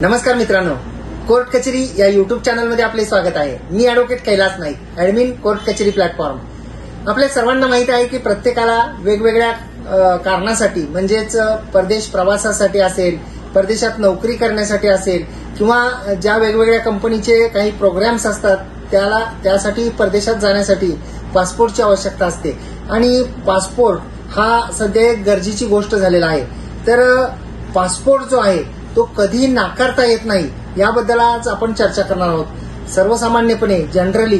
नमस्कार मित्रांनो, कोर्ट कचेरी या युट्यूब चॅनलमध्ये आपले स्वागत आहे। मी advocate Kailas Naik, admin court कचेरी प्लॅटफॉर्म। आपल्या सर्वांना माहिती आहे की प्रत्येकाला वेगवेगळ्या कारणासाठी म्हणजेच परदेश प्रवासासाठी असेल, परदेशात नोकरी करण्यासाठी असेल किंवा ज्या वेगवेगळ्या कंपनीचे काही प्रोग्राम्स असतात त्यासाठी परदेशात जाण्यासाठी पासपोर्टची आवश्यकता असते आणि पासपोर्ट हा सध्या एक गरजेची गोष्ट झालेला आहे। तर पासपोर्ट जो आहे तो कधी नाकारता येत नाही याबद्दल आज आपण चर्चा करणार आहोत। सर्वसामान्यपणे जनरली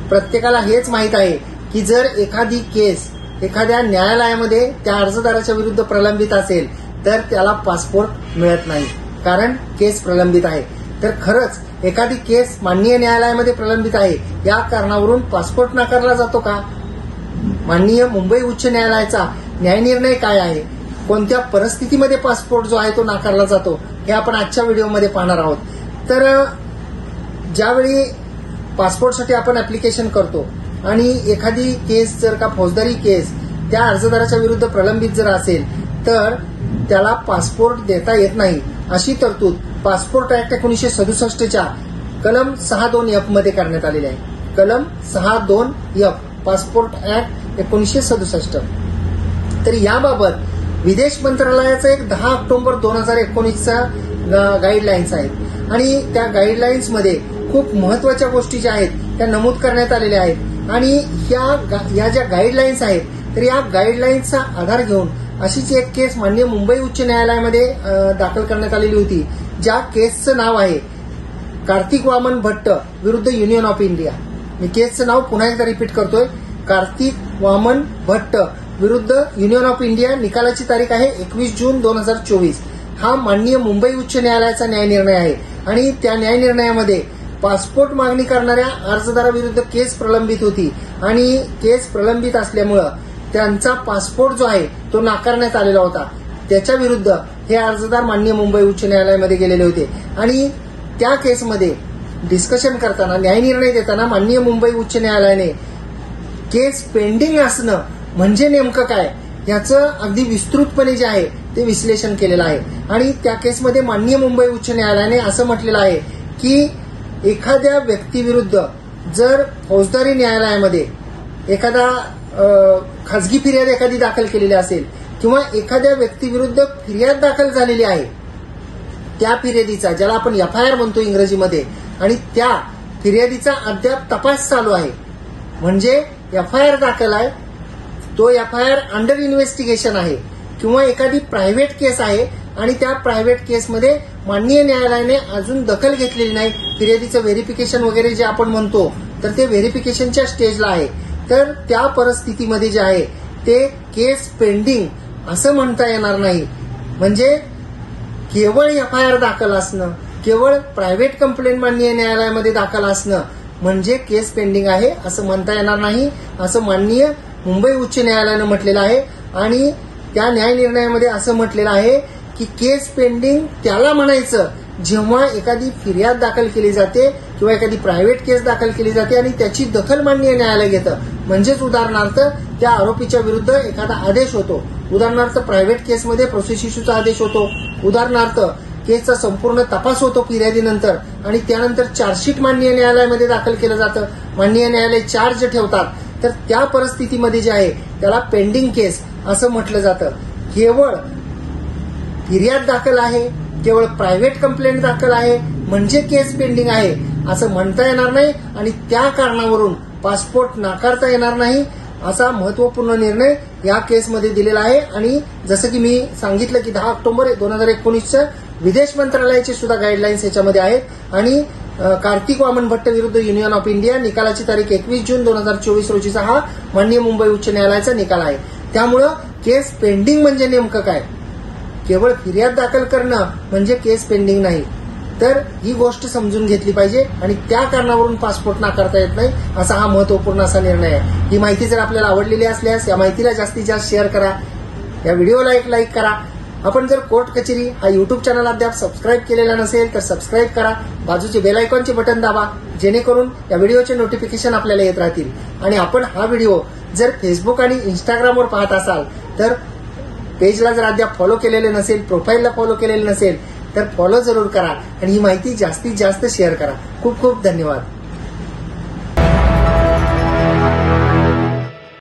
प्रत्येकाला हेच माहित आहे की जर एखादी केस एखाद्या न्यायालयामध्ये त्या अर्जदाराच्या विरुद्ध प्रलंबित असेल तर त्याला पासपोर्ट मिळत नाही, कारण केस प्रलंबित आहे। तर खरंच एखादी केस माननीय न्यायालयामध्ये प्रलंबित आहे या कारणावरून पासपोर्ट नाकारला जातो का? माननीय मुंबई उच्च न्यायालयाचा न्यायनिर्णय काय आहे? कोणत्या परिस्थितीमध्ये पासपोर्ट जो आहे तो नाकारला जातो हे आपण आजच्या व्हिडिओमध्ये पाहणार आहोत। तर ज्यावेळी पासपोर्टसाठी आपण ऍप्लिकेशन करतो आणि एखादी केस जर का फौजदारी केस त्या अर्जदाराच्या विरुद्ध प्रलंबित जर असेल तर त्याला पासपोर्ट देता येत नाही अशी तरतूद पासपोर्ट ऍक्ट 1967च्या कलम 62F मध्ये करण्यात आलेली आहे। कलम 62F पासपोर्ट ऍक्ट 1967। तर याबाबत विदेश मंत्रालयाचा एक 10 ऑक्टोबर 2019चा गाईडलाईन्स आहेत आणि त्या गाईडलाईन्स मध्ये खूप महत्वाच्या गोष्टी ज्या आहेत त्या नमूद करण्यात आलेल्या आहेत आणि या ज्या गाईडलाईन्स आहेत तर या गाईडलाईन्सचा आधार घेऊन अशीच एक केस माननीय मुंबई उच्च न्यायालयामध्ये दाखल करण्यात आलेली होती, ज्या केसचं नाव आहे कार्तिक वामन भट्ट विरुद्ध युनियन ऑफ इंडिया। मी केसचं नाव पुन्हा एकदा रिपीट करतोय, कार्तिक वामन भट्ट विरुद्ध युनियन ऑफ इंडिया। निकालाची तारीख आहे 21 जून 2024। हा माननीय मुंबई उच्च न्यायालयाचा न्यायनिर्णय आहे आणि त्या न्यायनिर्णयामध्ये पासपोर्ट मागणी करणाऱ्या अर्जदाराविरुद्ध केस प्रलंबित होती आणि केस प्रलंबित असल्यामुळं त्यांचा पासपोर्ट जो आहे तो नाकारण्यात आलेला होता। त्याच्या विरुद्ध हे अर्जदार माननीय मुंबई उच्च न्यायालयामध्ये गेलेले होते आणि त्या केसमध्ये डिस्कशन करताना न्यायनिर्णय देताना माननीय मुंबई उच्च न्यायालयाने केस पेंडिंग असणं म्हणजे नेमकं काय याचं अगदी विस्तृतपणे जे आहे ते विश्लेषण केलेलं आहे आणि त्या केसमध्ये माननीय मुंबई उच्च न्यायालयाने असं म्हटलेलं आहे की एखाद्या व्यक्तीविरुद्ध जर फौजदारी न्यायालयामध्ये एखादा खाजगी फिर्याद एखादी दाखल केलेली असेल किंवा एखाद्या व्यक्तीविरुद्ध फिर्याद दाखल झालेली आहे, त्या फिर्यादीचा ज्याला आपण FIR म्हणतो इंग्रजीमध्ये, आणि त्या फिर्यादीचा अद्याप तपास चालू आहे म्हणजे FIR दाखल आहे, तो FIR अंडर इन्व्हेस्टिगेशन आहे किंवा एखादी प्रायव्हेट केस आहे आणि त्या प्रायव्हेट केसमध्ये माननीय न्यायालयाने अजून दखल घेतलेली नाही, फिर्यादीचं व्हेरिफिकेशन वगैरे जे आपण म्हणतो तर ते व्हेरिफिकेशनच्या स्टेजला आहे, तर त्या परिस्थितीमध्ये जे आहे ते केस पेंडिंग असं म्हणता येणार नाही। म्हणजे केवळ FIR दाखल असणं, केवळ प्रायव्हेट कंप्लेंट माननीय न्यायालयामध्ये दाखल असणं म्हणजे केस पेंडिंग आहे असं म्हणता येणार नाही, असं माननीय मुंबई उच्च न्यायालयानं म्हटलेलं आहे। आणि त्या न्यायनिर्णयामध्ये असं म्हटलेलं आहे की केस पेंडिंग त्याला म्हणायचं जेव्हा एखादी फिर्याद दाखल केली जाते किंवा एखादी प्रायव्हेट केस दाखल केली जाते आणि त्याची दखल माननीय न्यायालय घेतं। म्हणजेच उदाहरणार्थ त्या आरोपीच्या विरुद्ध एखादा आदेश होतो, उदाहरणार्थ प्रायव्हेट केसमध्ये प्रोसेस इश्यूचा आदेश होतो, उदाहरणार्थ केसचा संपूर्ण तपास होतो फिर्यादीनंतर आणि त्यानंतर चार्जशीट माननीय न्यायालयामध्ये दाखल केलं जातं, माननीय न्यायालय चार्ज ठेवतात, तर त्या परिस्थितीमध्ये जे आहे त्याला पेंडिंग केस असं म्हटलं जातं। केवळ फिर्याद दाखल आहे, केवळ प्रायव्हेट कंप्लेंट दाखल आहे म्हणजे केस पेंडिंग आहे असं म्हणता येणार नाही आणि त्या कारणावरून पासपोर्ट नाकारता येणार नाही असा महत्वपूर्ण निर्णय या केसमध्ये दिलेला आहे। आणि जसं की मी सांगितलं की 10 ऑक्टोबर 2019च्या विदेश मंत्रालयाचे सुद्धा गाईडलाईन्स याच्यामध्ये आहेत आणि कार्तिक वामन भट्ट विरुद्ध युनियन ऑफ इंडिया, निकालाची तारीख 21 जून 2024 रोजीचा हा माननीय मुंबई उच्च न्यायालयाचा निकाल आहे। त्यामुळं केस पेंडिंग म्हणजे नेमकं काय? केवळ फिर्याद दाखल करणं म्हणजे केस पेंडिंग नाही, तर ही गोष्ट समजून घेतली पाहिजे आणि त्या कारणावरून पासपोर्ट नाकारता येत नाही असा हा महत्वपूर्ण असा निर्णय आहे। ही माहिती जर आपल्याला आवडलेली असल्यास या माहितीला जास्तीत जास्त शेअर करा, या व्हिडिओला एक लाईक करा। आपण जर कोर्ट कचेरी हा युट्यूब चॅनल अद्याप सबस्क्राईब केलेला नसेल तर सबस्क्राईब करा, बाजूचे बेल आयकॉनचे बटन दाबा जेणेकरून या व्हिडिओचे नोटिफिकेशन आपल्याला येत राहतील। आणि आपण हा व्हिडिओ जर फेसबुक आणि इंस्टाग्रामवर पाहत असाल तर पेजला जर अद्याप फॉलो केलेले नसेल, प्रोफाईलला फॉलो केलेले नसेल तर फॉलो जरूर करा आणि ही माहिती जास्तीत जास्त शेअर करा. खूप खूप धन्यवाद.